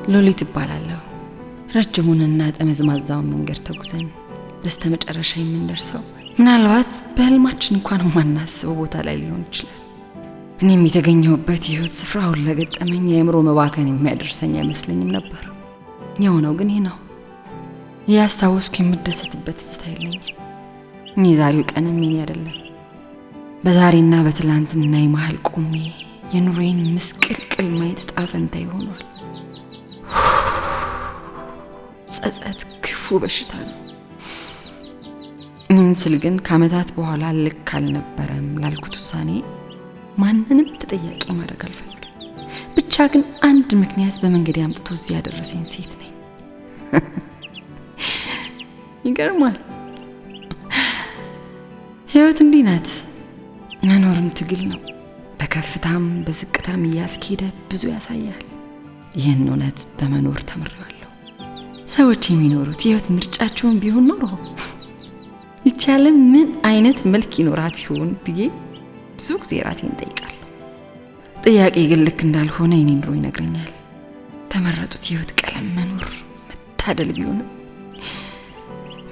ሎሊት እባላለሁ። ረጅሙንና ጠመዝማዛውን መንገድ ተጉዘን በስተመጨረሻ የምንደርሰው ምናልባት በህልማችን እንኳን ማናስበው ቦታ ላይ ሊሆን ይችላል። እኔም የተገኘሁበት የህይወት ስፍራ አሁን ለገጠመኝ የአእምሮ መባከን የሚያደርሰኝ አይመስለኝም ነበር። የሆነው ግን ይህ ነው። ያስታወስኩ የምደሰትበት ትዝታ የለኝም። የዛሬው ቀንም የኔ አይደለም። በዛሬና በትላንትና መሃል ቆሜ የኑሬን ምስቅልቅል ማየት ዕጣ ፈንታዬ ሆኗል። ጸጸት ክፉ በሽታ ነው። ይህን ስል ግን ከዓመታት በኋላ ልክ አልነበረም ላልኩት ውሳኔ ማንንም ተጠያቂ ማድረግ አልፈልግም። ብቻ ግን አንድ ምክንያት በመንገድ አምጥቶ እዚህ ያደረሰኝ ሴት ነኝ። ይገርማል። ህይወት እንዲህ ናት። መኖርም ትግል ነው። በከፍታም በዝቅታም እያስኬደ ብዙ ያሳያል። ይህን እውነት በመኖር ተምሬዋለሁ። ሰዎች የሚኖሩት የህይወት ምርጫቸውን ቢሆን ኖሮ ይቻለ ምን አይነት መልክ ይኖራት ይሆን ብዬ ብዙ ጊዜ ራሴን ጠይቃለሁ። ጥያቄ ግን ልክ እንዳልሆነ የኔ ኑሮ ይነግረኛል። ተመረጡት የህይወት ቀለም መኖር መታደል ቢሆንም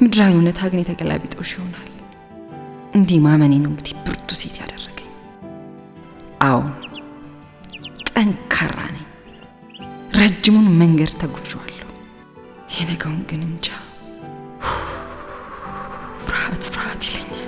ምድራዊ እውነታ ግን የተገላቢጦሽ ይሆናል። እንዲህ ማመኔ ነው እንግዲህ ብርቱ ሴት ያደረገኝ። አዎን ጠንካራ ነኝ። ረጅሙን መንገድ ተጉዣለሁ። የነገውን ግን እንጃ። ፍርሃት ይለኛል።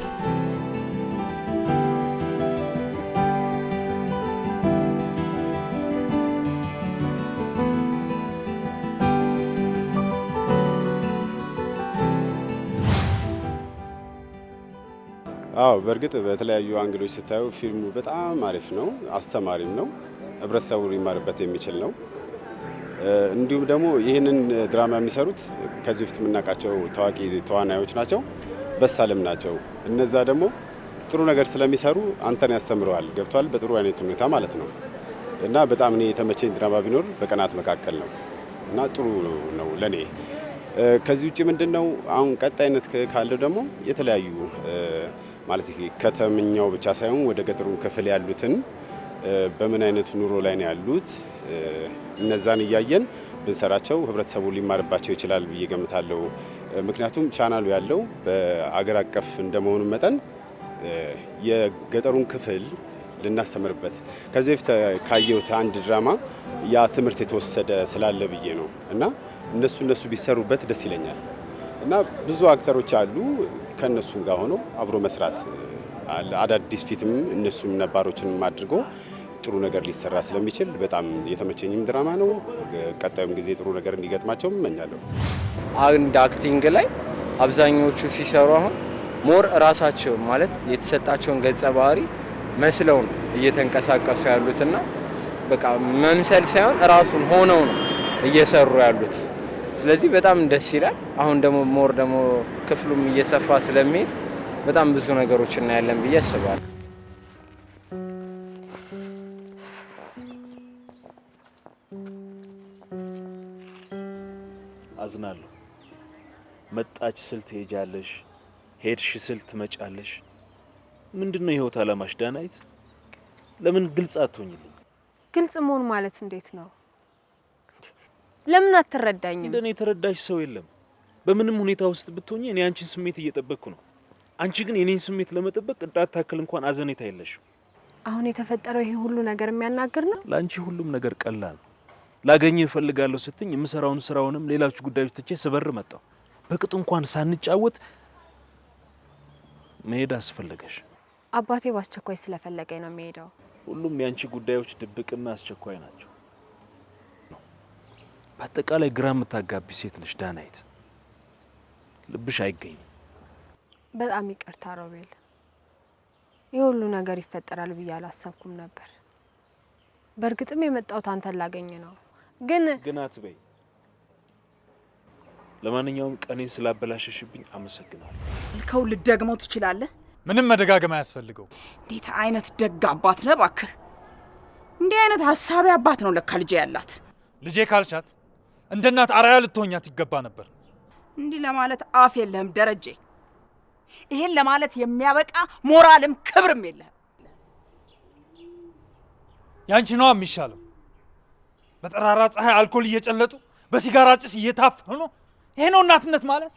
በእርግጥ በተለያዩ አንግሎች ስታዩ ፊልሙ በጣም አሪፍ ነው፣ አስተማሪም ነው፣ ህብረተሰቡ ሊማርበት የሚችል ነው። እንዲሁም ደግሞ ይህንን ድራማ የሚሰሩት ከዚህ በፊት የምናውቃቸው ታዋቂ ተዋናዮች ናቸው፣ በሳልም ናቸው። እነዛ ደግሞ ጥሩ ነገር ስለሚሰሩ አንተን ያስተምረዋል። ገብቷል? በጥሩ አይነት ሁኔታ ማለት ነው። እና በጣም እኔ የተመቸኝ ድራማ ቢኖር በቀናት መካከል ነው እና ጥሩ ነው ለኔ። ከዚህ ውጪ ምንድነው አሁን ቀጣይነት ካለው ደግሞ የተለያዩ ማለት ከተምኛው ብቻ ሳይሆን ወደ ገጠሩ ክፍል ያሉትን በምን አይነት ኑሮ ላይ ነው ያሉት እነዛን እያየን ብንሰራቸው ህብረተሰቡ ሊማርባቸው ይችላል ብዬ ገምታለሁ። ምክንያቱም ቻናሉ ያለው በአገር አቀፍ እንደመሆኑ መጠን የገጠሩን ክፍል ልናስተምርበት ከዚህ በፊት ካየሁት አንድ ድራማ ያ ትምህርት የተወሰደ ስላለ ብዬ ነው እና እነሱ ቢሰሩበት ደስ ይለኛል። እና ብዙ አክተሮች አሉ ከነሱ ጋር ሆኖ አብሮ መስራት አዳዲስ ፊትም እነሱም ነባሮችንም አድርጎ ጥሩ ነገር ሊሰራ ስለሚችል በጣም የተመቸኝም ድራማ ነው። ቀጣዩም ጊዜ ጥሩ ነገር እንዲገጥማቸው እመኛለሁ። አንድ አክቲንግ ላይ አብዛኞቹ ሲሰሩ አሁን ሞር ራሳቸው ማለት የተሰጣቸውን ገጸ ባህሪ መስለው ነው እየተንቀሳቀሱ ያሉትና በቃ መምሰል ሳይሆን ራሱን ሆነው ነው እየሰሩ ያሉት። ስለዚህ በጣም ደስ ይላል። አሁን ደግሞ ሞር ደግሞ ክፍሉም እየሰፋ ስለሚሄድ በጣም ብዙ ነገሮች እናያለን ብዬ አስባለሁ። አዝናለሁ። መጣች ስል ትሄጃለሽ፣ ሄድሽ ስል ትመጫለሽ። ምንድነው የህይወት አላማሽ ዳናይት? ለምን ግልጽ አትሆኝልኝ? ግልጽ መሆን ማለት እንዴት ነው? ለምን አትረዳኝም? እንደኔ የተረዳሽ ሰው የለም። በምንም ሁኔታ ውስጥ ብትሆኚ እኔ አንቺን ስሜት እየጠበቅኩ ነው። አንቺ ግን የኔን ስሜት ለመጠበቅ ቅጣት ታክል እንኳን አዘኔታ የለሽም። አሁን የተፈጠረው ይሄ ሁሉ ነገር የሚያናግር ነው? ላንቺ ሁሉም ነገር ቀላል ነው። ላገኘህ እፈልጋለሁ ስትኝ የምሰራውን ስራውንም ሌሎች ጉዳዮች ትቼ ስበር መጣሁ። በቅጡ እንኳን ሳንጫወት መሄድ አስፈለገሽ። አባቴ በአስቸኳይ ስለፈለገኝ ነው የሚሄደው። ሁሉም ያንቺ ጉዳዮች ድብቅና አስቸኳይ ናቸው። በአጠቃላይ ግራ የምታጋቢ ሴት ነሽ ዳናይት። ልብሽ አይገኝም። በጣም ይቅርታ ሮቤል። ይህ ሁሉ ነገር ይፈጠራል ብዬ አላሰብኩም ነበር። በእርግጥም የመጣሁት አንተን ላገኝ ነው። ግን አትበይ። ለማንኛውም ቀኔን ስላበላሸሽብኝ አመሰግናለሁ። ልከው ልደግመው ትችላለህ? ምንም መደጋገም አያስፈልገው። እንዴት አይነት ደግ አባት ነህ እባክህ! እንዲህ አይነት ሀሳቢ አባት ነው ለካ ልጄ ያላት። ልጄ ካልሻት እንደ እናት አራያ ልትሆኛት ይገባ ነበር። እንዲህ ለማለት አፍ የለህም ደረጀ። ይሄን ለማለት የሚያበቃ ሞራልም ክብርም የለህም። ያንቺ ነው የሚሻለው። በጠራራ ፀሐይ አልኮል እየጨለጡ በሲጋራ ጭስ እየታፈኑ ይሄ ነው እናትነት ማለት?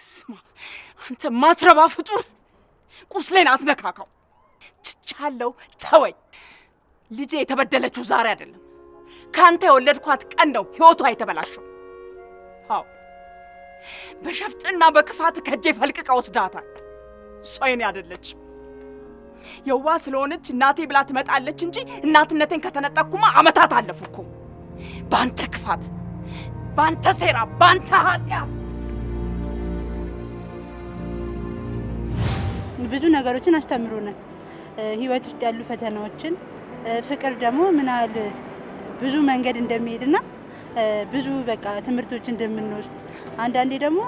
ስማ አንተ ማትረባ ፍጡር ቁስሌን አትነካካው። ቻለው ተወኝ። ልጄ የተበደለችው ዛሬ አይደለም ካንተ የወለድኳት ቀን ነው ህይወቷ የተበላሸው። አዎ በሸፍጥና በክፋት ከጄ ፈልቅቃ ወስዳታል። እሷ የኔ አይደለችም። የዋ ስለሆነች እናቴ ብላ ትመጣለች እንጂ እናትነቴን ከተነጠቅኩማ አመታት አለፉ እኮ። በአንተ ክፋት፣ በአንተ ሴራ፣ በአንተ ኃጢአት ብዙ ነገሮችን አስተምሮናል። ህይወት ውስጥ ያሉ ፈተናዎችን፣ ፍቅር ደግሞ ምን ያህል ብዙ መንገድ እንደሚሄድና ብዙ በቃ ትምህርቶች እንደምንወስድ፣ አንዳንዴ ደግሞ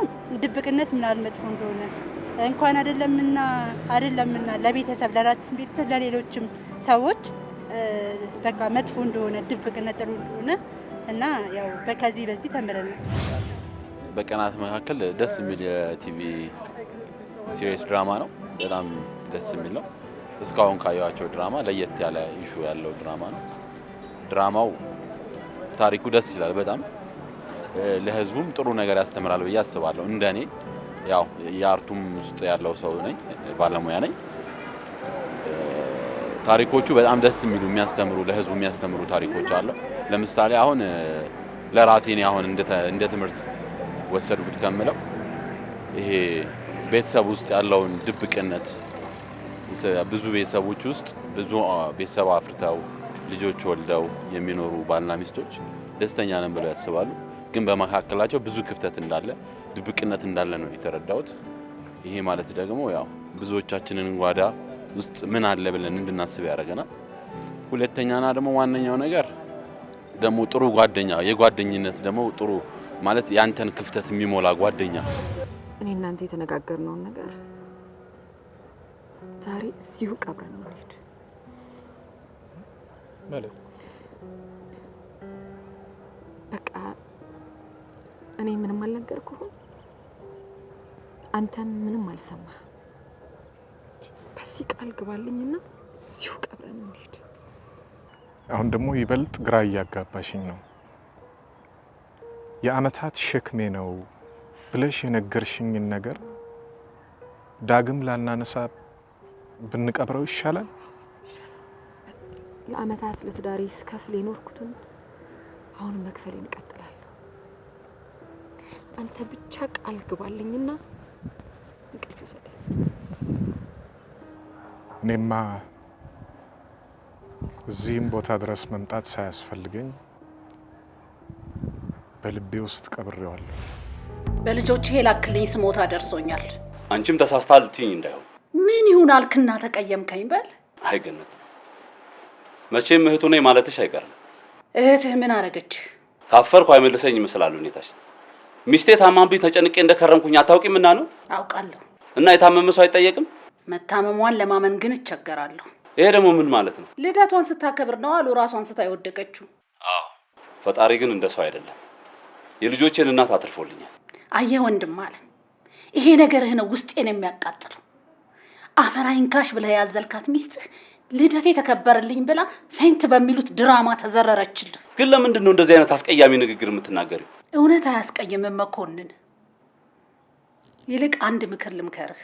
ድብቅነት ምን ያህል መጥፎ እንደሆነ እንኳን አይደለምና ለቤተሰብ ለራስን ቤተሰብ ለሌሎችም ሰዎች በቃ መጥፎ እንደሆነ ድብቅነት ጥሩ እንደሆነ እና ያው በዚህ ተምረናል። በቀናት መካከል ደስ የሚል የቲቪ ሲሪየስ ድራማ ነው። በጣም ደስ የሚል ነው። እስካሁን ካየኋቸው ድራማ ለየት ያለ ኢሹ ያለው ድራማ ነው። ድራማው ታሪኩ ደስ ይላል በጣም ለህዝቡም ጥሩ ነገር ያስተምራል ብዬ አስባለሁ። እንደኔ ያው የአርቱም ውስጥ ያለው ሰው ነኝ፣ ባለሙያ ነኝ። ታሪኮቹ በጣም ደስ የሚሉ የሚያስተምሩ ለህዝቡ የሚያስተምሩ ታሪኮች አሉ። ለምሳሌ አሁን ለራሴ ነው አሁን እንደ ትምህርት ወሰድኩት ከምለው ይሄ ቤተሰብ ውስጥ ያለውን ድብቅነት ብዙ ቤተሰቦች ውስጥ ብዙ ቤተሰብ አፍርተው ልጆች ወልደው የሚኖሩ ባልና ሚስቶች ደስተኛ ነን ብለው ያስባሉ። ግን በመካከላቸው ብዙ ክፍተት እንዳለ ድብቅነት እንዳለ ነው የተረዳሁት። ይሄ ማለት ደግሞ ያው ብዙዎቻችንን ጓዳ ውስጥ ምን አለ ብለን እንድናስብ ያደርገናል። ሁለተኛና ደግሞ ዋነኛው ነገር ደግሞ ጥሩ ጓደኛ የጓደኝነት ደግሞ ጥሩ ማለት ያንተን ክፍተት የሚሞላ ጓደኛ። እኔ እናንተ የተነጋገርነውን ነገር ዛሬ እዚሁ ቀብረን ነው እንሂድ ማለት በቃ እኔ ምንም አልነገርኩህም፣ አንተም ምንም አልሰማህ። በዚህ ቃል ግባልኝና እዚሁ ቀብረን ነው እንሂድ። አሁን ደግሞ ይበልጥ ግራ እያጋባሽኝ ነው። የአመታት ሸክሜ ነው ብለሽ የነገርሽኝን ነገር ዳግም ላናነሳ ብንቀብረው ይሻላል። ለአመታት ለትዳሬ ስከፍል የኖርኩትን አሁን መክፈሌን እቀጥላለሁ። አንተ ብቻ ቃል ግባልኝና እንቅልፍ ይሰደኝ። እኔማ እዚህም ቦታ ድረስ መምጣት ሳያስፈልገኝ በልቤ ውስጥ ቀብሬዋለሁ። በልጆቼ ላክልኝ ስሞታ ደርሶኛል። አንቺም ተሳስታል ትይኝ እንዳይሆን። ምን ይሁን አልክና ተቀየምከኝ በል። አይ ገነት፣ መቼም እህቱ ነኝ ማለትሽ አይቀርም። እህትህ ምን አረገች? ካፈርኩ አይመልሰኝ ይመስላል ሁኔታሽ። ሚስቴ ታማምብኝ ተጨንቄ እንደከረምኩኝ አታውቂምና ነው? አውቃለሁ። እና የታመመ ሰው አይጠየቅም? መታመሟን ለማመን ግን እቸገራለሁ። ይሄ ደግሞ ምን ማለት ነው? ልደቷን ስታከብር ነው አሉ ራሷን ስታ የወደቀችው። አዎ፣ ፈጣሪ ግን እንደ ሰው አይደለም። የልጆቼን እናት አትርፎልኛል። አየህ ወንድም አለ፣ ይሄ ነገርህ ነው ውስጤን የሚያቃጥለው። አፈራይንካሽ ብለህ ያዘልካት ሚስትህ ልደቴ ተከበረልኝ ብላ ፌንት በሚሉት ድራማ ተዘረረችልህ። ግን ለምንድን ነው እንደዚህ አይነት አስቀያሚ ንግግር የምትናገሪው? እውነት አያስቀይምም መኮንን። ይልቅ አንድ ምክር ልምከርህ።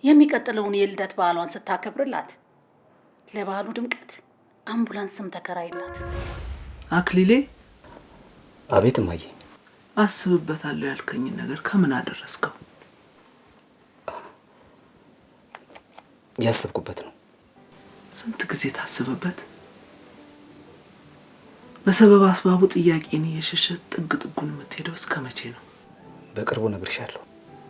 የሚቀጥለውን የልደት በዓሏን ስታከብርላት ለበዓሉ ድምቀት አምቡላንስም ተከራይላት። አክሊሌ። አቤት እማዬ። አስብበታለሁ ያልከኝ ነገር ከምን አደረስከው? ያሰብኩበት ነው። ስንት ጊዜ ታስብበት? በሰበብ አስባቡ ጥያቄን እየሸሸ ጥግ ጥጉን የምትሄደው እስከ መቼ ነው? በቅርቡ ነግርሻለሁ።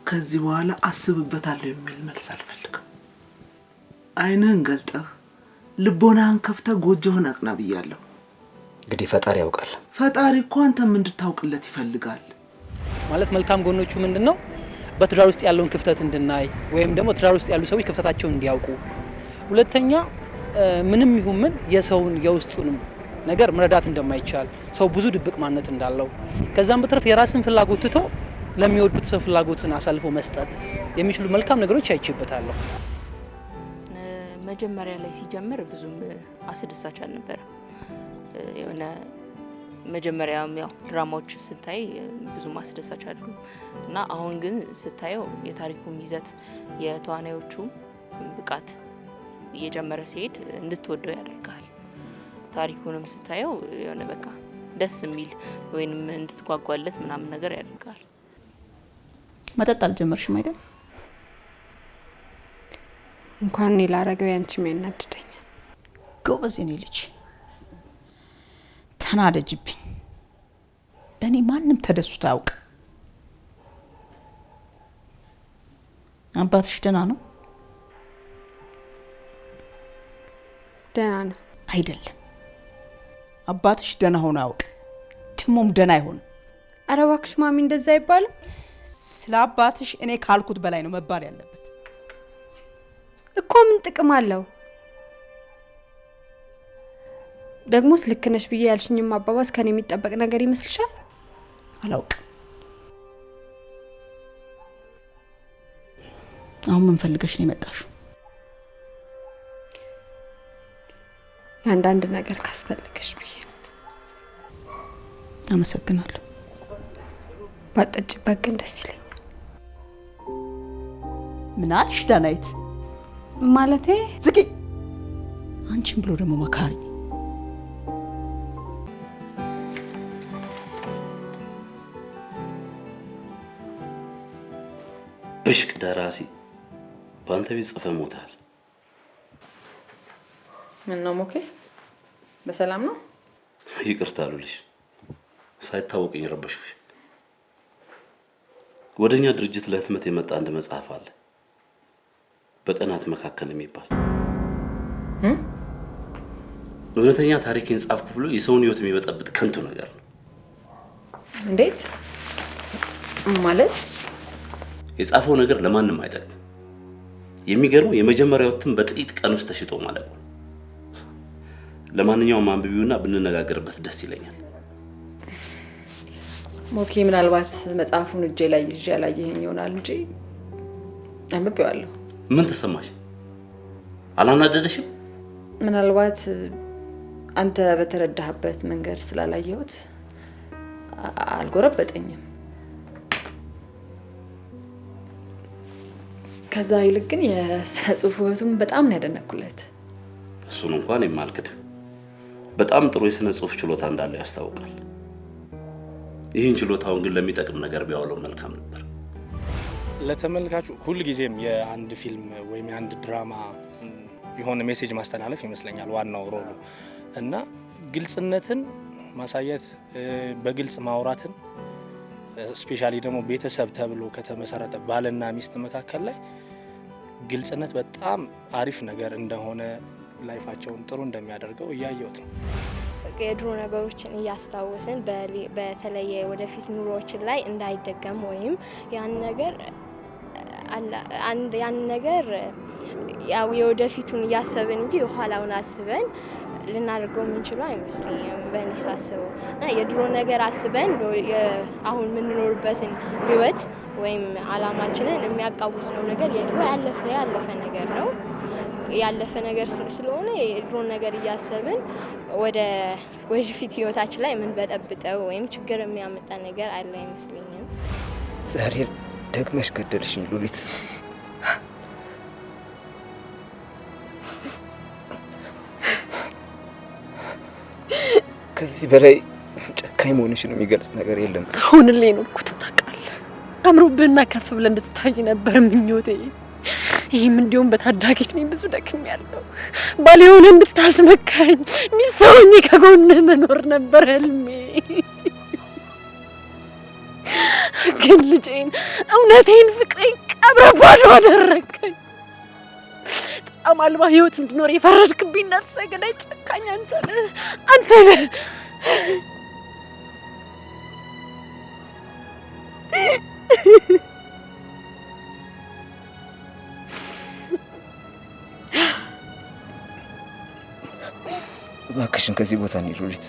ከዚህ በኋላ አስብበታለሁ የሚል መልስ አልፈልግም። አይንህን ገልጠህ ልቦናህን ከፍተህ ጎጆህን አቅና ብያለሁ። እንግዲህ ፈጣሪ ያውቃል። ፈጣሪ እኮ አንተም እንድታውቅለት ይፈልጋል። ማለት መልካም ጎኖቹ ምንድነው? በትዳር ውስጥ ያለውን ክፍተት እንድናይ ወይም ደግሞ ትዳር ውስጥ ያሉ ሰዎች ክፍተታቸውን እንዲያውቁ። ሁለተኛ ምንም ይሁን ምን የሰውን የውስጡን ነገር መረዳት እንደማይቻል፣ ሰው ብዙ ድብቅ ማንነት እንዳለው፣ ከዛም በተረፈ የራስን ፍላጎት ትቶ ለሚወዱት ሰው ፍላጎትን አሳልፎ መስጠት የሚችሉ መልካም ነገሮች አይችበታለሁ። መጀመሪያ ላይ ሲጀምር ብዙም አስደሳች አልነበረ። የሆነ መጀመሪያም ያው ድራማዎች ስታይ ብዙም አስደሳች አይደሉም እና አሁን ግን ስታየው የታሪኩን ይዘት የተዋናዮቹ ብቃት እየጨመረ ሲሄድ እንድትወደው ያደርጋል። ታሪኩንም ስታየው የሆነ በቃ ደስ የሚል ወይንም እንድትጓጓለት ምናምን ነገር ያደርጋል። መጠጥ አልጀመርሽም አይደል? እንኳን እኔ ላረገው ያንቺም ያናድደኛል። ጎበዝ የኔ ልጅ ተናደጅብኝ። በእኔ ማንም ተደስቶ አያውቅ። አባትሽ ደህና ነው? ደህና ነው አይደለም። አባትሽ ደህና ሆኖ አያውቅ። ትሞም ደህና አይሆንም። ኧረ እባክሽ ማሚ እንደዛ አይባልም። ስለ አባትሽ እኔ ካልኩት በላይ ነው መባል ያለበት እኮ። ምን ጥቅም አለው? ደግሞስ ልክ ነሽ ብዬ ያልሽኝም አባባስ ከኔ የሚጠበቅ ነገር ይመስልሻል? አላውቅም። አሁን ምን ፈልገሽ ነው የመጣሽው? አንዳንድ ነገር ካስፈልገሽ ብዬ። አመሰግናለሁ። ባጠጭበት ግን ደስ ይለኛል። ምን አልሽ ዳናይት? ማለቴ ዝጊ። አንቺም ብሎ ደግሞ መካሪ። ብሽቅ ደራሲ በአንተ ቤት ጽፈ ሞታል። ምን ነው ሞኬ? በሰላም ነው? ይቅርታ አሉልሽ፣ ሳይታወቅኝ ረበሽኩሽ። ወደኛ ድርጅት ለህትመት የመጣ አንድ መጽሐፍ አለ፣ በቀናት መካከል የሚባል እውነተኛ ታሪክን ጻፍኩ ብሎ የሰውን ህይወት የሚበጠብጥ ከንቱ ነገር ነው። እንዴት ማለት? የጻፈው ነገር ለማንም አይጠቅም። የሚገርመው የመጀመሪያው እትም በጥቂት ቀን ውስጥ ተሽጦ ማለት ነው። ለማንኛውም አንብቢውና ብንነጋገርበት ደስ ይለኛል። ሞኬ ምናልባት መጽሐፉን እጄ ላይ ይዤ ያላየኸኝ ይሆናል እንጂ አንብቤዋለሁ። ምን ተሰማሽ? አላናደደሽም? ምናልባት አንተ በተረዳህበት መንገድ ስላላየሁት አልጎረበጠኝም። ከዛ ይልቅ ግን የስነ ጽሁፍ ውበቱን በጣም ነው ያደነኩለት። እሱን እንኳን የማልክድ በጣም ጥሩ የስነ ጽሁፍ ችሎታ እንዳለው ያስታውቃል። ይህን ችሎታውን ግን ለሚጠቅም ነገር ቢያውለው መልካም ነበር። ለተመልካቹ ሁሉ ጊዜም የአንድ ፊልም ወይም የአንድ ድራማ የሆነ ሜሴጅ ማስተላለፍ ይመስለኛል ዋናው ሮሉ እና ግልጽነትን ማሳየት፣ በግልጽ ማውራትን ስፔሻሊ ደግሞ ቤተሰብ ተብሎ ከተመሰረተ ባልና ሚስት መካከል ላይ ግልጽነት በጣም አሪፍ ነገር እንደሆነ ላይፋቸውን ጥሩ እንደሚያደርገው እያየሁት ነው። የድሮ ነገሮችን እያስታወስን በተለየ ወደፊት ኑሮችን ላይ እንዳይደገም ወይም ያን ነገር ያው የወደፊቱን እያሰብን እንጂ የኋላውን አስበን ልናደርገው የምንችለው አይመስለኝም በእኔ ሳስበው። እና የድሮ ነገር አስበን አሁን የምንኖርበትን ህይወት ወይም አላማችንን የሚያቃውስ ነው ነገር የድሮ ያለፈ ነገር ነው። ያለፈ ነገር ስለሆነ የድሮ ነገር እያሰብን ወደፊት ህይወታችን ላይ የምንበጠብጠው ወይም ችግር የሚያመጣ ነገር አለ አይመስለኝም። ዛሬ ደግመሽ ገደልሽኝ ሉሊት። ከዚህ በላይ ጨካኝ መሆንሽን የሚገልጽ ነገር የለም። ሰውን ላይ ነው እኮ ታውቃለህ። አምሮብህና ከፍ ብለህ እንድትታይ ነበር ምኞቴ። ይህም እንዲሁም በታዳጊ እድሜ ብዙ ደክሜያለሁ። ባል የሆነ እንድታስመካኝ ሚስት ሆኜ ከጎንህ መኖር ነበር ህልሜ። ግን ልጄን፣ እውነቴን፣ ፍቅሬን ቀብረህ ባዶ አደረግከኝ። ጣዕም አልባ ህይወት እንድኖር የፈረድክብኝ ነፍሰ ገዳይ ጨካኝ አንተ ነህ። እባክሽን ከዚህ ቦታ እንሂድ ሉሊት።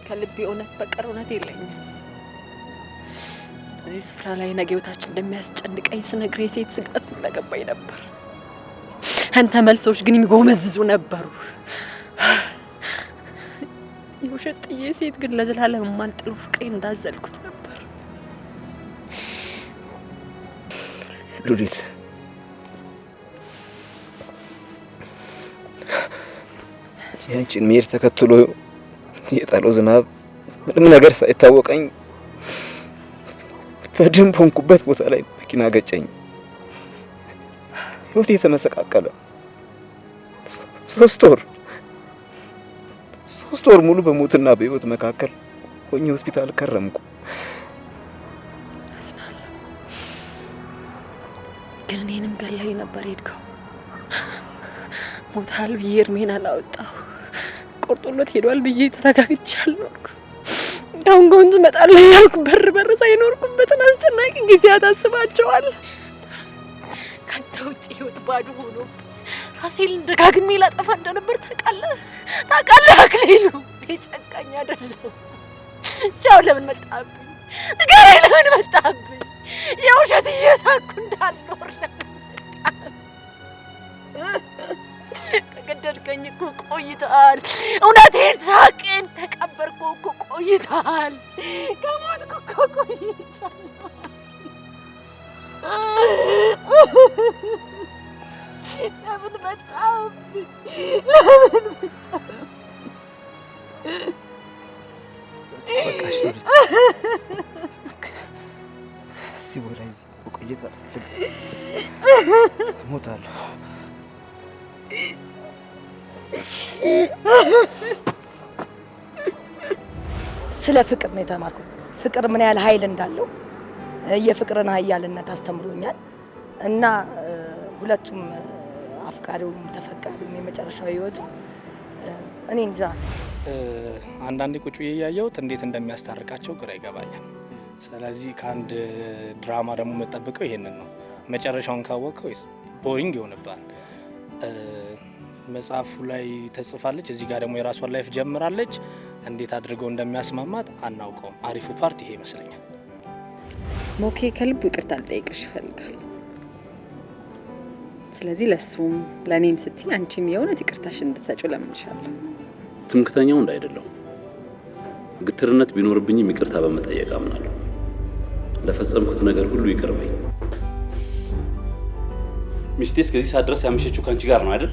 ከልቤ እውነት በቀር እውነት የለኝም። እዚህ ስፍራ ላይ ነገ ህይወታችን እንደሚያስጨንቀኝ ስነግርህ የሴት ስጋት ስለገባኝ ነበር። አንተ መልሶች ግን የሚጎመዝዙ ነበሩ። የውሸት ጥዬ ሴት ግን ለዘላለም የማንጥለው ፍቅሬ እንዳዘልኩት ነበር። ሉሊት ያንቺን መሄድ ተከትሎ የጣለው ዝናብ ምንም ነገር ሳይታወቀኝ በደንብ ሆንኩበት ቦታ ላይ መኪና ገጨኝ። ህይወቴ የተመሰቃቀለ። 3 ወር ሙሉ በሞትና በህይወት መካከል ሆኜ ሆስፒታል ከረምኩ። አዝናለሁ። ግን እኔንም ገለኸኝ ነበር ሄድከው። ሞታል ብዬ እርሜን አላወጣሁ። ቆርጦለት ሄዷል ብዬ ተረጋግቻለሁ። አሁን ጎን ትመጣለህ ያልኩ በር ሳይኖርኩበትን አስጨናቂ ጊዜያት አስባቸዋለሁ። ካንተ ውጭ ህይወት ባዶ ሆኖ ራሴን ደጋግሜ ላጠፋ እንደነበር ታውቃለህ አክሊሉ። ጨካኝ አይደለሁ። ቻው ለምን መጣብኝ? ንገረኝ፣ ለምን መጣብኝ? የውሸት እየሳኩ እንዳልኖር ለምን መጣብኝ? ከገደልከኝ እኮ ቆይተሃል። እውነቴን ሳቄን ተቀበርኩ እኮ ቆይተሃል። ከሞትኩ እኮ ቆይተሃል። ለምን መጣብኝ? ለምን መጣብኝ? በቃሽ ሉሊት፣ እዚህ ቦታ እዚህ መቆየት አልፈልግም። እሞታለሁ። ስለ ፍቅር ነው የተማርኩት። ፍቅር ምን ያህል ኃይል እንዳለው የፍቅርን ኃያልነት አስተምሮኛል እና ሁለቱም አፍቃሪውም ተፈቃሪውም የመጨረሻው ህይወቱ እኔ እንጃ። አንዳንዴ ቁጭ ብዬ እያየሁት እንዴት እንደሚያስታርቃቸው ግራ ይገባኛል። ስለዚህ ከአንድ ድራማ ደግሞ የምጠብቀው ይሄንን ነው። መጨረሻውን ካወቅከው ቦሪንግ ይሆንብሃል። መጽሐፉ ላይ ተጽፋለች፣ እዚህ ጋር ደግሞ የራሷን ላይፍ ጀምራለች። እንዴት አድርገው እንደሚያስማማት አናውቀውም። አሪፉ ፓርት ይሄ ይመስለኛል። ሞኬ ከልቡ ይቅርታ ልጠይቅሽ ይፈልጋል። ስለዚህ ለሱም ለኔም ስትይ አንቺም የእውነት ይቅርታሽ እንድትሰጪው ለምንሻለሁ። ትምክተኛው እንዳይደለው ግትርነት ቢኖርብኝም ይቅርታ በመጠየቅ አምናለሁ። ለፈጸምኩት ነገር ሁሉ ይቅር በይ። ሚስቴ እስከዚህ ሰዓት ድረስ ያመሸችው ከአንቺ ጋር ነው አይደል?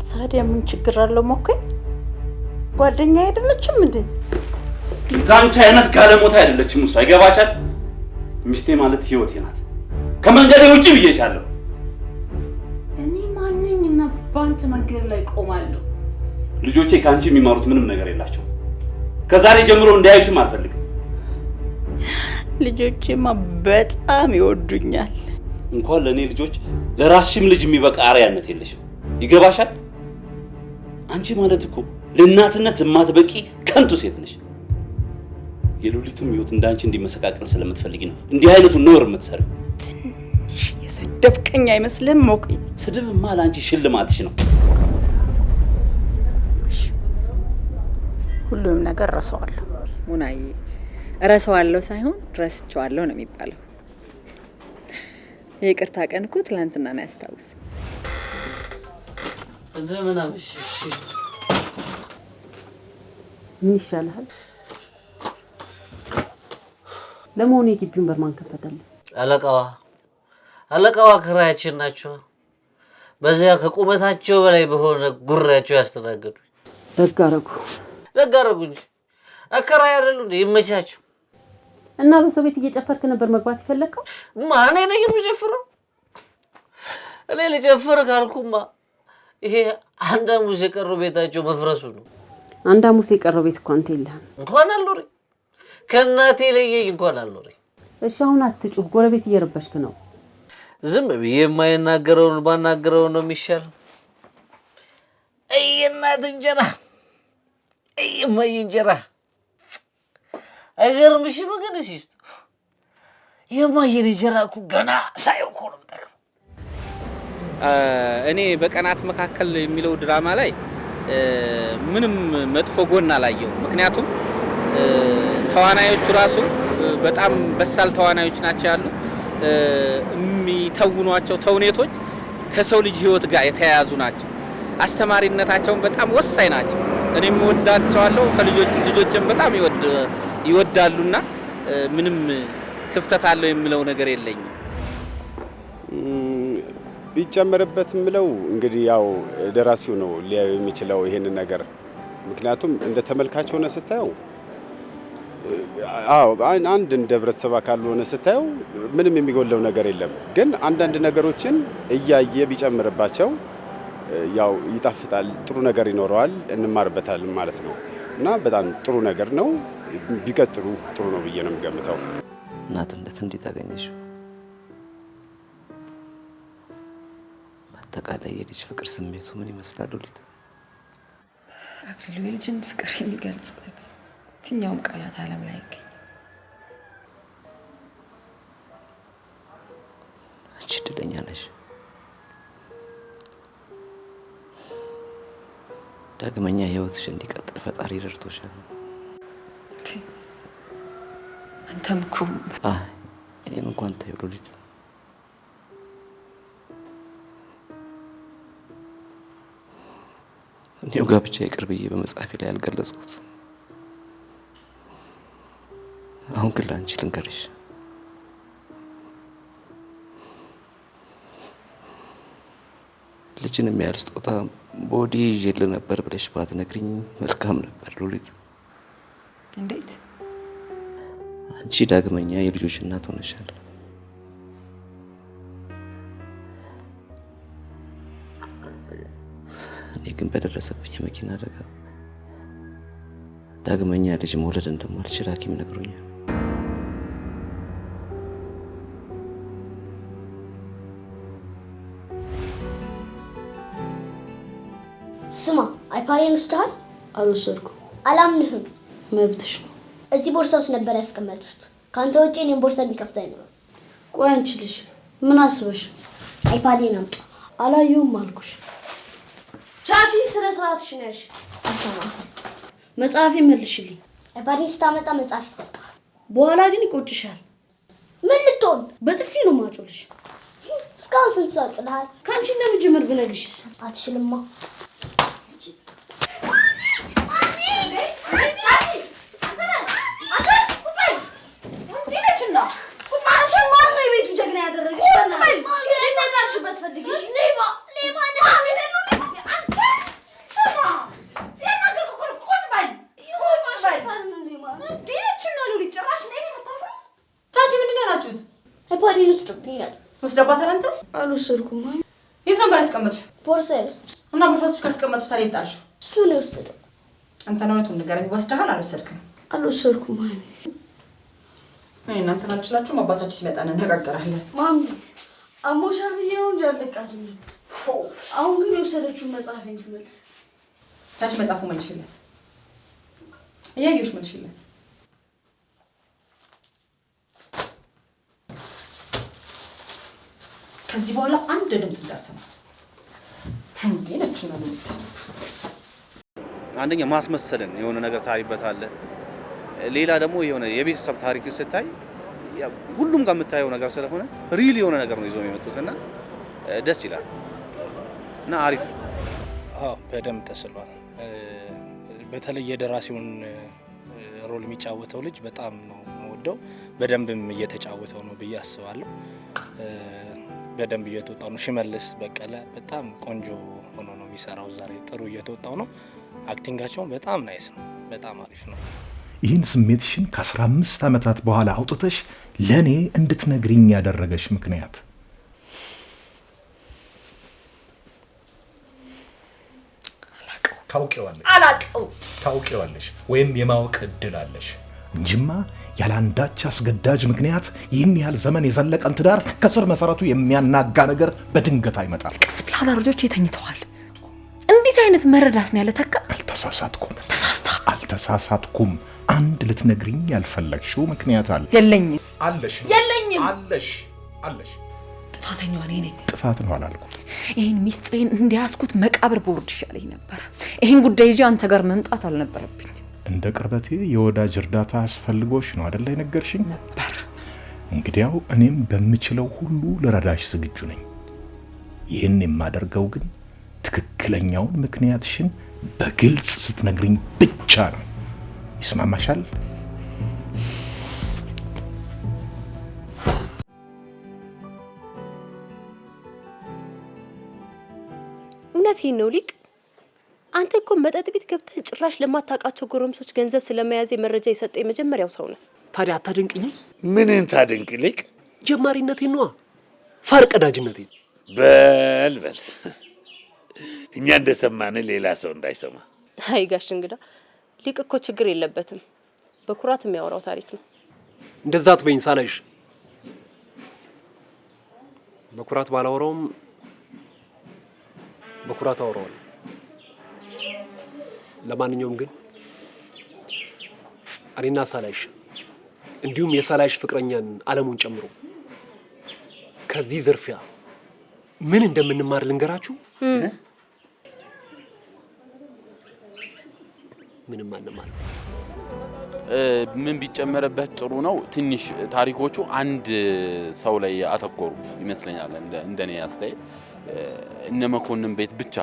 ታዲያ ምን ችግር አለው? ሞኬ ጓደኛ አይደለችም እንዴ? ዳንቻ አይነት ጋለሞታ አይደለችም እሷ። ይገባሻል? ሚስቴ ማለት ህይወቴ ናት። ከመንገዴ ውጪ ብዬሻለሁ። እኔ ማንኝና ባንተ መንገድ ላይ ቆማለሁ? ልጆቼ ከአንቺ የሚማሩት ምንም ነገር የላቸው። ከዛሬ ጀምሮ እንዳያዩሽም አልፈልግም። ልጆቼማ በጣም ይወዱኛል። እንኳን ለእኔ ልጆች ለራስሽም ልጅ የሚበቃ አርያነት የለሽም። ይገባሻል? አንቺ ማለት እኮ ለእናትነት የማትበቂ ከንቱ ሴት ነሽ። የሉሊትም ህይወት እንዳንቺ እንዲመሰቃቀል ስለምትፈልጊ ነው እንዲህ አይነቱ ነውር የምትሰሪው። ትንሽ የሰደብከኝ አይመስልም ሞኬ? ስድብማ ለአንቺ ሽልማትሽ ነው። ሁሉም ነገር ረሳዋለሁ። ሙናዬ፣ ረሳዋለሁ ሳይሆን ረስቼዋለሁ ነው የሚባለው። የይቅርታ ቀን እኮ ትላንትና ነው ያስታውስ። እንደምን አመሸሽ? ምን ይሻልሃል? ለመሆኑ የግቢውን በርማን ከፈተልኝ? አለቃዋ ክራያችን ናቸው። በዚያ ከቁመታቸው በላይ በሆነ ጉራቸው ያስተናገዱ። ደግ አደረጉ እንጂ አከራይ አይደሉ እንዴ? ይመቻቸው። እና በሰው ቤት እየጨፈርክ ነበር መግባት ይፈለከው? ማን ነኝ የምጨፍረው? እኔ ልጨፍር ካልኩማ ይሄ አንድ ሐሙስ የቀረው ቤታቸው መፍረሱ ነው። አንድ ሐሙስ የቀረው ቤት እኮ አንተ የለህም። እንኳን አልኖረኝ ከእናቴ ለየኝ እንኳን አልኖረኝ። እሺ አሁን አትጩህ፣ ጎረቤት እየረበሽክ ነው። ዝም ብዬ የማይናገረውን ባናገረው ነው የሚሻል። እናት እንጀራ እማዬ እንጀራ አይገርምሽም? ግን ሲስቱ የማዬን እንጀራ እኮ ገና ሳየው እኮ ነው የምጠግበው። እኔ በቀናት መካከል የሚለው ድራማ ላይ ምንም መጥፎ ጎን አላየው። ምክንያቱም ተዋናዮቹ ራሱ በጣም በሳል ተዋናዮች ናቸው ያሉ። የሚተውኗቸው ተውኔቶች ከሰው ልጅ ህይወት ጋር የተያያዙ ናቸው። አስተማሪነታቸውን በጣም ወሳኝ ናቸው። እኔም ወዳቸዋለሁ ከልጆችም በጣም ይወዳሉና ምንም ክፍተት አለው የሚለው ነገር የለኝም። ቢጨመርበት ምለው እንግዲህ ያው ደራሲው ነው ሊያዩ የሚችለው ይሄን ነገር ምክንያቱም እንደ ተመልካች ሆነ ስታየው አንድ እንደ ህብረተሰብ አካል ሆነ ስታየው ምንም የሚጎለው ነገር የለም ግን አንዳንድ ነገሮችን እያየ ቢጨምርባቸው ያው ይጣፍጣል ጥሩ ነገር ይኖረዋል እንማርበታል ማለት ነው እና በጣም ጥሩ ነገር ነው ቢቀጥሉ ጥሩ ነው ብዬ ነው የምገምተው እናትነት እንዴት አገኘሽ አጠቃላይ የልጅ ፍቅር ስሜቱ ምን ይመስላል ሉሊት አክሊሉ የልጅን ፍቅር የሚገልጽ የትኛውም ቃላት ዓለም ላይ አይገኝም አንቺ እድለኛ ነሽ ዳግመኛ ህይወትሽ እንዲቀጥል ፈጣሪ ረድቶሻል አንተም እኮ እኔን እንኳን ተይው ሉሊት እኔው ጋብቻ ይቅር ብዬ በመጽሐፌ ላይ ያልገለጽኩት አሁን ግን ለአንቺ ልንገርሽ ልጅን የሚያህል ስጦታ በወዴ ይዤልህ ነበር ብለሽ ባትነግሪኝ መልካም ነበር ሉሊት እንዴት አንቺ ዳግመኛ የልጆች እናት ሆነሻል እኔ ግን በደረሰብኝ የመኪና አደጋ ዳግመኛ ልጅ መውለድ እንደማልችል ሐኪም ነግሮኛል ስማ አይፓሬን ውስጥሃል አልወሰድኩም አላምንህም መብትሽ ነው እዚህ ቦርሳ ውስጥ ነበር ያስቀመጡት ካንተ ውጪ እኔን ቦርሳ የሚከፍት አይኖርም ቆይ አንቺ ልጅ ምን አስበሽ አይፓሬን አምጣ አላየሁም አልኩሽ ቻቺ ስለ ስርዓትሽ ነሽ አሰማ መጽሐፍ መልሽልኝ አይፓሬን ስታመጣ መጽሐፍ ይሰጣል በኋላ ግን ይቆጭሻል ምን ልትሆን በጥፊ ነው ማጮልሽ እስካሁን ስንት ሰው አጥልሃል ካንቺ እንደምጀምር ብነግርሽስ አትችልማ ወስደባታል አንተ አልወሰድኩም የት ነበር ያስቀመጥሽው ቦርሳዬ ውስጥ እና ቦርሳሽ ካስቀመጥሽ ታዲያ ይጣልሽው እሱ ነው ወሰደው አንተ ነው እውነቱን ንገረኝ ወስደሃል አልወሰድክም አልወሰድኩም እናንተ ናችላችሁ አባታችሁ ሲመጣ እንነጋገራለን ማሚ አሞሻል ብዬ ነው እንጂ አለቃትም አሁን ግን የወሰደችው መጽሐፍ እንጂ መልስ ታች መጽሐፉ መልሽለት እያየሽ መልሽለት ከዚህ በኋላ አንድ ድምጽ እንዳልሰማ እንዴነችና ነው አንደኛ ማስመሰልን የሆነ ነገር ታይበታለህ ሌላ ደግሞ የሆነ የቤተሰብ ታሪክ ስታይ ሁሉም ጋር የምታየው ነገር ስለሆነ ሪል የሆነ ነገር ነው ይዘው የሚመጡትና ደስ ይላል እና አሪፍ በደንብ ተስሏል በተለይ የደራሲውን ሮል የሚጫወተው ልጅ በጣም ነው የምወደው በደንብም እየተጫወተው ነው ብዬ አስባለሁ በደንብ እየተወጣው ነው ሽመልስ በቀለ በጣም ቆንጆ ሆኖ ነው የሚሰራው ዛሬ ጥሩ እየተወጣው ነው አክቲንጋቸው በጣም ናይስ ነው በጣም አሪፍ ነው ይህን ስሜትሽን ከ15 ዓመታት በኋላ አውጥተሽ ለኔ እንድትነግሪኝ ያደረገሽ ምክንያት ታውቂዋለሽ ወይም የማወቅ እድል አለሽ እንጂማ ያላንዳች አስገዳጅ ምክንያት ይህን ያህል ዘመን የዘለቀን ትዳር ከስር መሰረቱ የሚያናጋ ነገር በድንገት አይመጣም ቀስ ብላ ልጆች ተኝተዋል እንዴት አይነት መረዳት ነው ያለ ተካ አልተሳሳትኩም አንድ ልትነግሪኝ ያልፈለግሽው ምክንያት አለ የለኝም አለሽ ጥፋተኛዋ ነኝ ጥፋት ነው አላልኩም ይሄን ሚስጥሬን እንዲያስኩት መቃብር ቦርድ ይሻለኝ ነበር ይሄን ጉዳይ ይዤ አንተ ጋር መምጣት አልነበረብኝ እንደ ቅርበቴ የወዳጅ እርዳታ አስፈልጎሽ ነው አይደል የነገርሽኝ ነበር እንግዲያው እኔም በምችለው ሁሉ ለረዳሽ ዝግጁ ነኝ ይህን የማደርገው ግን ትክክለኛውን ምክንያትሽን በግልጽ ስትነግሪኝ ብቻ ነው። ይስማማሻል? እውነቴን ነው ሊቅ። አንተ እኮ መጠጥ ቤት ገብተህ ጭራሽ ለማታውቃቸው ጎረምሶች ገንዘብ ስለመያዝ መረጃ የሰጠ የመጀመሪያው ሰው ነው። ታዲያ አታደንቅኝ? ምንን ታደንቅ ሊቅ? ጀማሪነቴን ነዋ፣ ፈርቀዳጅነቴን። በልበል እኛ እንደሰማን ሌላ ሰው እንዳይሰማ። አይ ጋሽ እንግዳ፣ ሊቅ እኮ ችግር የለበትም፣ በኩራት የሚያወራው ታሪክ ነው። እንደዛ አትበይኝ ሳላይሽ። በኩራት ባላወራውም በኩራት አወራዋለሁ። ለማንኛውም ግን እኔና ሳላይሽ እንዲሁም የሳላይሽ ፍቅረኛን አለሙን ጨምሮ ከዚህ ዝርፊያ ምን እንደምንማር ልንገራችሁ። ምንም አንማር። ምን ቢጨመርበት ጥሩ ነው? ትንሽ ታሪኮቹ አንድ ሰው ላይ አተኮሩ ይመስለኛል እንደኔ አስተያየት። እነ መኮንን ቤት ብቻ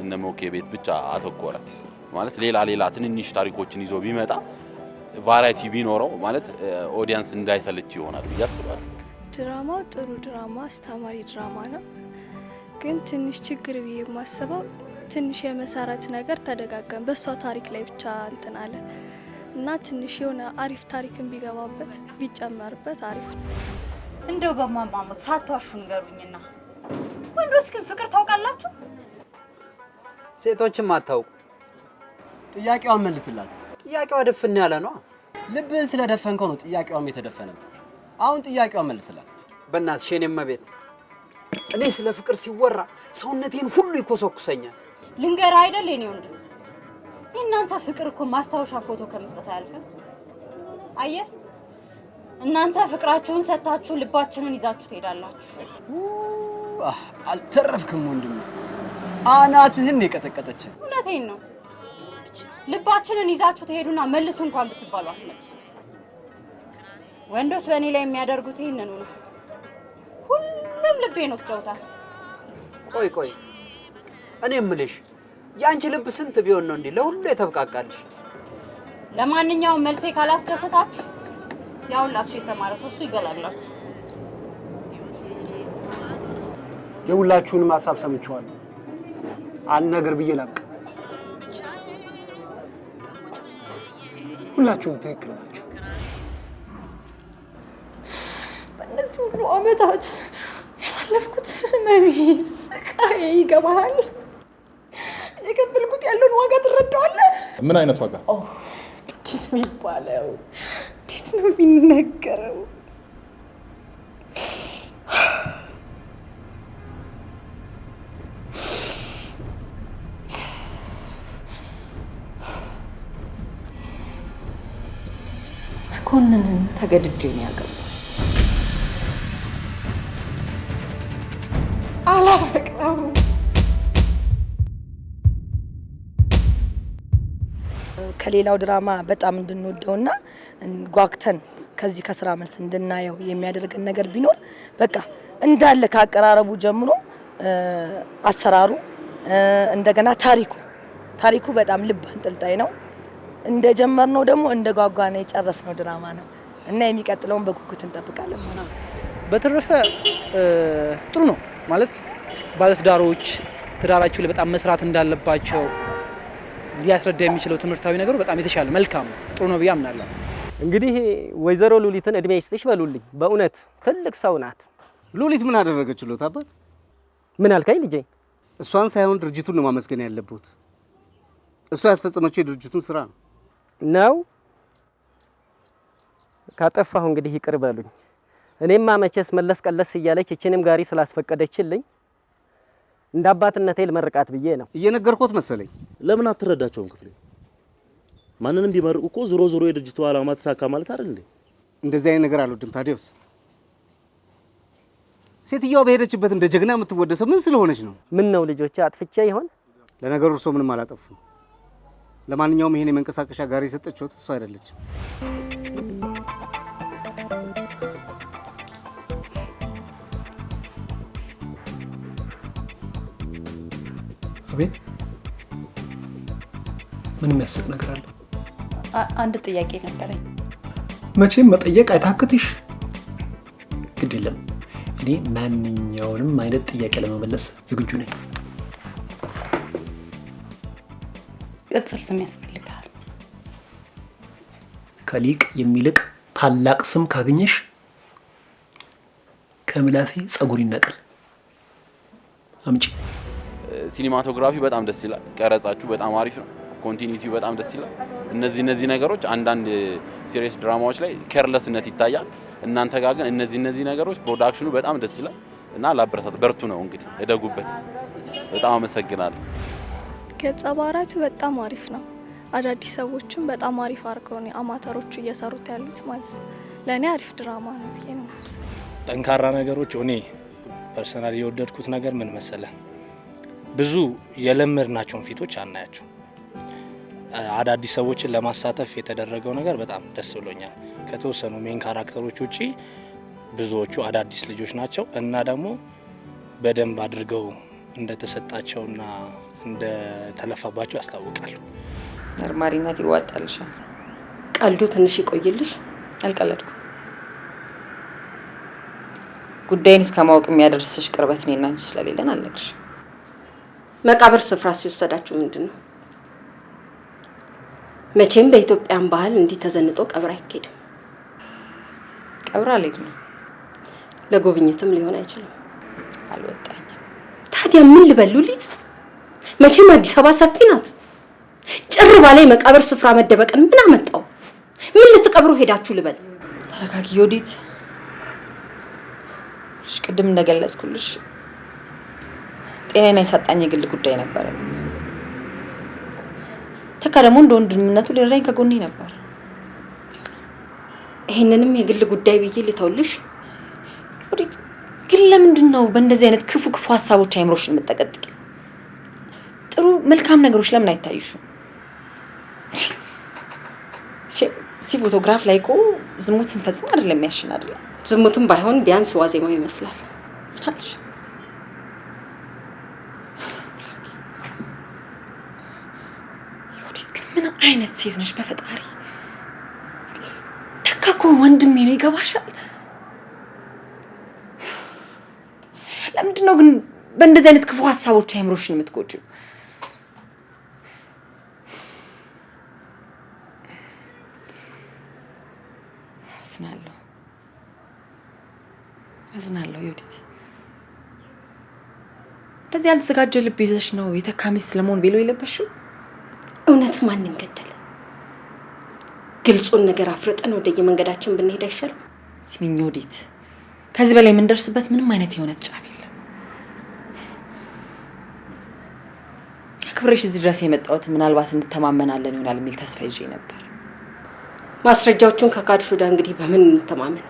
እነ ሞኬ ቤት ብቻ አተኮረ ማለት ሌላ ትንንሽ ታሪኮችን ይዞ ቢመጣ ቫራይቲ ቢኖረው ማለት ኦዲየንስ እንዳይሰልች ይሆናል ብዬ አስባለሁ። ድራማው ጥሩ ድራማ፣ አስተማሪ ድራማ ነው። ግን ትንሽ ችግር ብዬ የማስበው ትንሽ የመሰረት ነገር ተደጋገም በሷ ታሪክ ላይ ብቻ እንትን አለ እና ትንሽ የሆነ አሪፍ ታሪክን ቢገባበት ቢጨመርበት አሪፍ ነው። እንደው በማማሙት ሳትዋሹ ንገሩኝና ወንዶች ግን ፍቅር ታውቃላችሁ? ሴቶችም አታውቁ። ጥያቄዋን መልስላት። ጥያቄዋ ድፍን ያለ ነው። ልብህን ስለደፈንከው ነው ጥያቄዋም የተደፈነው። አሁን ጥያቄዋን መልስላት። በእናትሽ የኔማ ቤት እኔ ስለ ፍቅር ሲወራ ሰውነቴን ሁሉ ይኮሰኩሰኛል። ልንገርህ አይደል የኔ ወንድም፣ እናንተ ፍቅር እኮ ማስታወሻ ፎቶ ከመስጠት አያልፍም። አየህ፣ እናንተ ፍቅራችሁን ሰጣችሁ ልባችንን ይዛችሁ ትሄዳላችሁ። አልተረፍክም ወንድም፣ አናትህን የቀጠቀጠች። እውነቴን ነው። ልባችንን ይዛችሁ ትሄዱና መልሱ እንኳን ብትባሉ አትመልሱ። ወንዶች በእኔ ላይ የሚያደርጉት ይህንኑ ነው። ሁሉም ልቤን ወስደውታል። ቆይ እኔ የምልሽ የአንቺ ልብ ስንት ቢሆን ነው እንዲህ ለሁሉ የተብቃቃልሽ? ለማንኛውም መልሴ ካላስደሰታችሁ ያውላችሁ የተማረ ሰው እሱ ይገላላችሁ። የሁላችሁንም ሀሳብ ሰምቼዋለሁ። አንድ ነገር ብዬ ላብቅ። ሁላችሁም ትክክል ናችሁ። በእነዚህ ሁሉ ዓመታት ያሳለፍኩት መቤት ስቃይ ይገባሃል? የከፈልኩት ያለውን ዋጋ ትረዳዋለህ? ምን አይነት ዋጋ? እንዴት ነው የሚባለው? እንዴት ነው የሚነገረው? መኮንንን ተገድጄ ነው ያገባሁት። አላፈቅረውም። ከሌላው ድራማ በጣም እንድንወደውና ጓግተን ከዚህ ከስራ መልስ እንድናየው የሚያደርገን ነገር ቢኖር በቃ እንዳለ ካቀራረቡ ጀምሮ አሰራሩ፣ እንደገና ታሪኩ በጣም ልብ አንጠልጣይ ነው። እንደጀመርነው ደግሞ እንደ ጓጓና የጨረስነው ድራማ ነው እና የሚቀጥለውን በጉጉት እንጠብቃለን ማለት ነው። በተረፈ ጥሩ ነው ማለት ባለትዳሮች ትዳራቸው ላይ በጣም መስራት እንዳለባቸው ሊያስረዳ የሚችለው ትምህርታዊ ነገሩ በጣም የተሻለ መልካም ነው፣ ጥሩ ነው ብዬ አምናለሁ። እንግዲህ ወይዘሮ ሉሊትን እድሜ ይስጥሽ በሉልኝ። በእውነት ትልቅ ሰው ናት። ሉሊት ምን አደረገችሎት አባት? ምን አልከኝ ልጄ? እሷን ሳይሆን ድርጅቱን ነው ማመስገን ያለበት። እሷ ያስፈጸመችው የድርጅቱን ስራ ነው። ካጠፋሁ እንግዲህ ይቅር በሉኝ። እኔማ መቼስ መለስ ቀለስ እያለች እችንም ጋሪ ስላስፈቀደችልኝ እንደ አባትነቴ ልመርቃት ብዬ ነው። እየነገርኩት መሰለኝ። ለምን አትረዳቸውም ክፍሌ? ማንንም ቢመርቁ እኮ ዞሮ የድርጅቱ ዓላማ ተሳካ ማለት አይደል እንዴ? እንደዚህ አይነት ነገር አልወድም ታዲያስ። ሴትዮዋ በሄደችበት እንደ ጀግና የምትወደሰው ምን ስለሆነች ነው? ምን ነው ልጆቼ አጥፍቼ ይሆን? ለነገሩ እርሶ ምንም አላጠፉም። ለማንኛውም ይሄን የመንቀሳቀሻ ጋሪ የሰጠችሁት እሷ አይደለችም። አቤት። ምን የሚያስቅ ነገር አለ? አንድ ጥያቄ ነበረኝ። መቼም መጠየቅ አይታክትሽ። ግድ የለም እኔ ማንኛውንም አይነት ጥያቄ ለመመለስ ዝግጁ ነኝ። ቅጽል ስም ያስፈልጋል። ከሊቅ የሚልቅ ታላቅ ስም ካገኘሽ ከምላሴ ጸጉር ይነቀል። አምጪ። ሲኒማቶግራፊ በጣም ደስ ይላል። ቀረጻችሁ በጣም አሪፍ ነው። ኮንቲኒቲው በጣም ደስ ይላል። እነዚህ ነገሮች አንዳንድ ሲሪየስ ድራማዎች ላይ ኬርለስነት ይታያል። እናንተ ጋር ግን እነዚህ ነገሮች ፕሮዳክሽኑ በጣም ደስ ይላል እና ላበረታታ በርቱ ነው እንግዲህ እደጉበት። በጣም አመሰግናለሁ። ገጸ ባህሪያቱ በጣም አሪፍ ነው። አዳዲስ ሰዎችም በጣም አሪፍ አድርገው ነው አማተሮቹ እየሰሩት ያሉት ማለት ነው። ለእኔ አሪፍ ድራማ ነው ብዬ ነው የማስበው። ጠንካራ ነገሮች እኔ ፐርሰናል የወደድኩት ነገር ምን መሰለ፣ ብዙ የለመድናቸውን ፊቶች አናያቸው። አዳዲስ ሰዎችን ለማሳተፍ የተደረገው ነገር በጣም ደስ ብሎኛል። ከተወሰኑ ሜን ካራክተሮች ውጪ ብዙዎቹ አዳዲስ ልጆች ናቸው እና ደግሞ በደንብ አድርገው እንደተሰጣቸውና እንደተለፋባቸው ያስታውቃሉ። መርማሪነት ይዋጣልሻል። ቀልዱ ትንሽ ይቆይልሽ። አልቀለድኩም። ጉዳይን እስከማወቅ የሚያደርስሽ ቅርበት እኔና አንቺ ስለሌለን አልነግርሽም። መቃብር ስፍራ ሲወሰዳችሁ ምንድን ነው? መቼም በኢትዮጵያን ባህል እንዲህ ተዘንጦ ቀብር አይኬድም። ቀብር አልሄድም። ለጉብኝትም ሊሆን አይችልም። አልወጣኝም። ታዲያ ምን ልበሉ ሊት? መቼም አዲስ አበባ ሰፊ ናት። ጭር ባለ መቃብር ስፍራ መደበቅን ምን አመጣው? ምን ልትቀብሩ ሄዳችሁ ልበል? ተረጋጊ ዮዲት። ቅድም እንደገለጽኩልሽ ጤናዬን የሰጣኝ የግል ጉዳይ ነበረ። ተካ ደግሞ እንደ ወንድምነቱ ሊረዳኝ ከጎኔ ነበር። ይሄንንም የግል ጉዳይ ብዬ ልተውልሽ? ዮዲት ግን ለምንድን ነው በእንደዚህ አይነት ክፉ ሀሳቦች አይምሮሽን የምትጠቀጥቂው? ጥሩ መልካም ነገሮች ለምን አይታዩሽም? ሲ ፎቶግራፍ ላይ እኮ ዝሙት ስንፈጽም አይደለም ያሽን አይደለም። ዝሙትም ባይሆን ቢያንስ ዋዜማው ይመስላል። ምን አልሽ? ዮዲት ግን ምን አይነት ሴት ነሽ በፈጣሪ? ተካ እኮ ወንድሜ ነው፣ ይገባሻል? ለምንድን ነው ግን በእንደዚህ አይነት ክፉ ሀሳቦች አይምሮሽን የምትጎጂው? አዝናለሁ ዮዲት። እንደዚህ ያልተዘጋጀ ልብ ይዘሽ ነው የተካ ሚስት ለመሆን ቬሎ የለበሽው? እውነት ማንን ገደለ? ግልጹን ነገር አፍርጠን ወደ የመንገዳችን ብንሄድ አይሻልም? ስሚኝ ዮዲት፣ ከዚህ በላይ የምንደርስበት ምንም አይነት የእውነት ጫፍ የለም። አክብሬሽ እዚህ ድረስ የመጣሁት ምናልባት እንተማመናለን ይሆናል የሚል ተስፋ ይዤ ነበር። ማስረጃዎቹን ከካድሽ ወዲያ እንግዲህ በምን እንተማመን?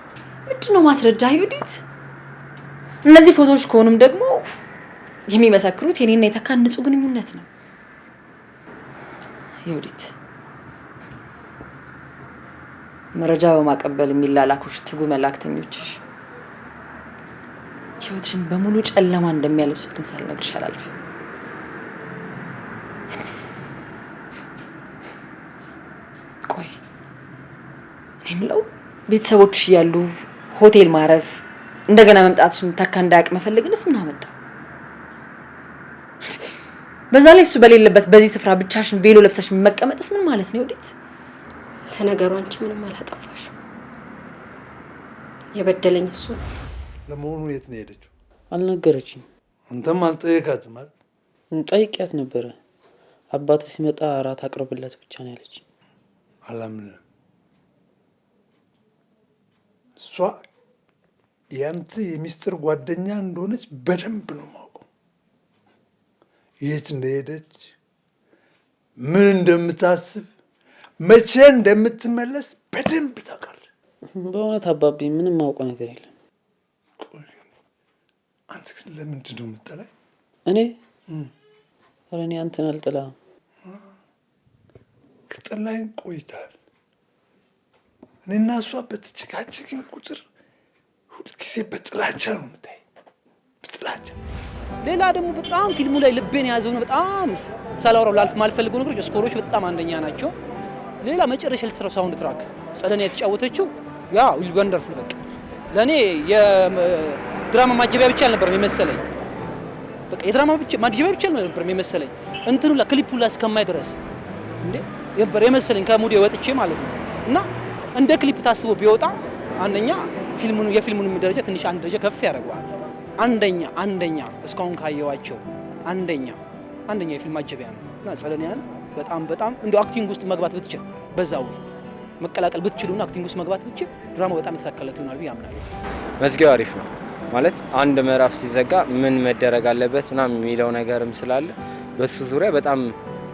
ምንድነው ማስረጃ ዮዲት? እነዚህ ፎቶዎች ከሆኑም ደግሞ የሚመሰክሩት የኔና የተካን ንጹህ ግንኙነት ነው። ዮዲት መረጃ በማቀበል የሚላላኩሽ ትጉ መላእክተኞችሽ ህይወትሽን በሙሉ ጨለማ እንደሚያለብሱት ግን ሳልነግርሽ አላልፍም። ቆይ እኔ የምለው ቤተሰቦችሽ እያሉ ሆቴል ማረፍ እንደገና መምጣትሽን ተካ እንዳያውቅ መፈለግንስ ምን አመጣ? በዛ ላይ እሱ በሌለበት በዚህ ስፍራ ብቻሽን ቬሎ ለብሰሽ መቀመጥስ ምን ማለት ነው ዮዲት? ለነገሩ አንቺ ምንም አላጠፋሽ። የበደለኝ እሱ ነው። ለመሆኑ የት ነው ሄደችው? አልነገረችኝ። አንተም አልጠየቃትም አይደል? ጠይቂያት ነበረ። አባት ሲመጣ እራት አቅርብለት ብቻ ነው ያለች። አላምንም። እሷ ያንተ የሚስጥር ጓደኛ እንደሆነች በደንብ ነው የማውቀው። የት እንደሄደች፣ ምን እንደምታስብ፣ መቼ እንደምትመለስ በደንብ ታውቃለህ። በእውነት አባቢ ምንም ማውቀው ነገር የለም። አንተ ግን ለምንድን ነው የምጠላኝ? እኔ ኧረ እኔ አንተን አልጠላም። ከጠላኝ ቆይተሃል። እኔና እሷ በተጨቃጨቅን ቁጥር ሁልጊዜ በጥላቻ ነው የምታይ። በጥላቻ ሌላ ደግሞ በጣም ፊልሙ ላይ ልቤን የያዘው ነው በጣም ሳላወራው ላልፍ ማልፈልገው ነገሮች ስኮሮቹ በጣም አንደኛ ናቸው። ሌላ መጨረሻ ለተሰራው ሳውንድ ትራክ ጸደኒያ የተጫወተችው ያ ወንደርፉል በቃ ለኔ የድራማ ማጀቢያ ብቻ አልነበረም የመሰለኝ። በቃ የድራማ ብቻ ማጀቢያ ብቻ አልነበረም የመሰለኝ እንትኑ ለክሊፑ ላይ እስከማይ ድረስ እንዴ የበር የመሰለኝ ከሙዴ ወጥቼ ማለት ነው። እና እንደ ክሊፕ ታስቦ ቢወጣ አንደኛ ፊልሙን የፊልሙን ደረጃ ትንሽ አንድ ደረጃ ከፍ ያደርገዋል። አንደኛ እስካሁን ካየዋቸው አንደኛ የፊልም ማጀቢያ ነው። እና ጸደኒያን በጣም እንደ አክቲንግ ውስጥ መግባት ብትችል በዛው መቀላቀል ብትችሉና አክቲንግ ውስጥ መግባት ብትችል ድራማው በጣም የተሳካለት ይሆናል ብዬ አምናለሁ። መዝጊያው አሪፍ ነው ማለት አንድ ምዕራፍ ሲዘጋ ምን መደረግ አለበት ምናምን የሚለው ነገርም ስላለ በሱ ዙሪያ በጣም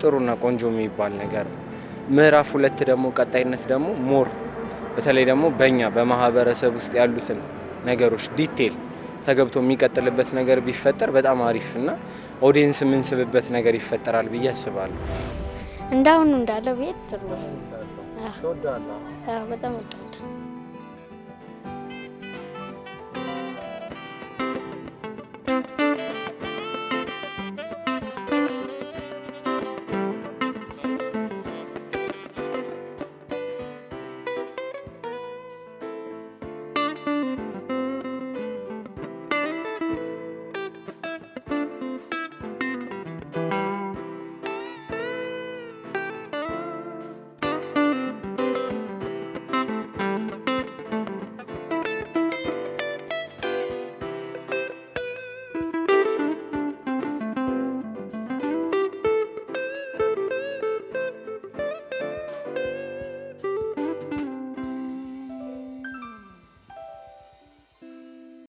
ጥሩና ቆንጆ የሚባል ነገር ነው። ምዕራፍ 2 ደግሞ ቀጣይነት ደግሞ ሞር በተለይ ደግሞ በእኛ በማህበረሰብ ውስጥ ያሉትን ነገሮች ዲቴል ተገብቶ የሚቀጥልበት ነገር ቢፈጠር በጣም አሪፍና ኦዲየንስ የምንስብበት ነገር ይፈጠራል ብዬ አስባለሁ። እንዳሁኑ እንዳለው ቤት ጥሩ ነው። በጣም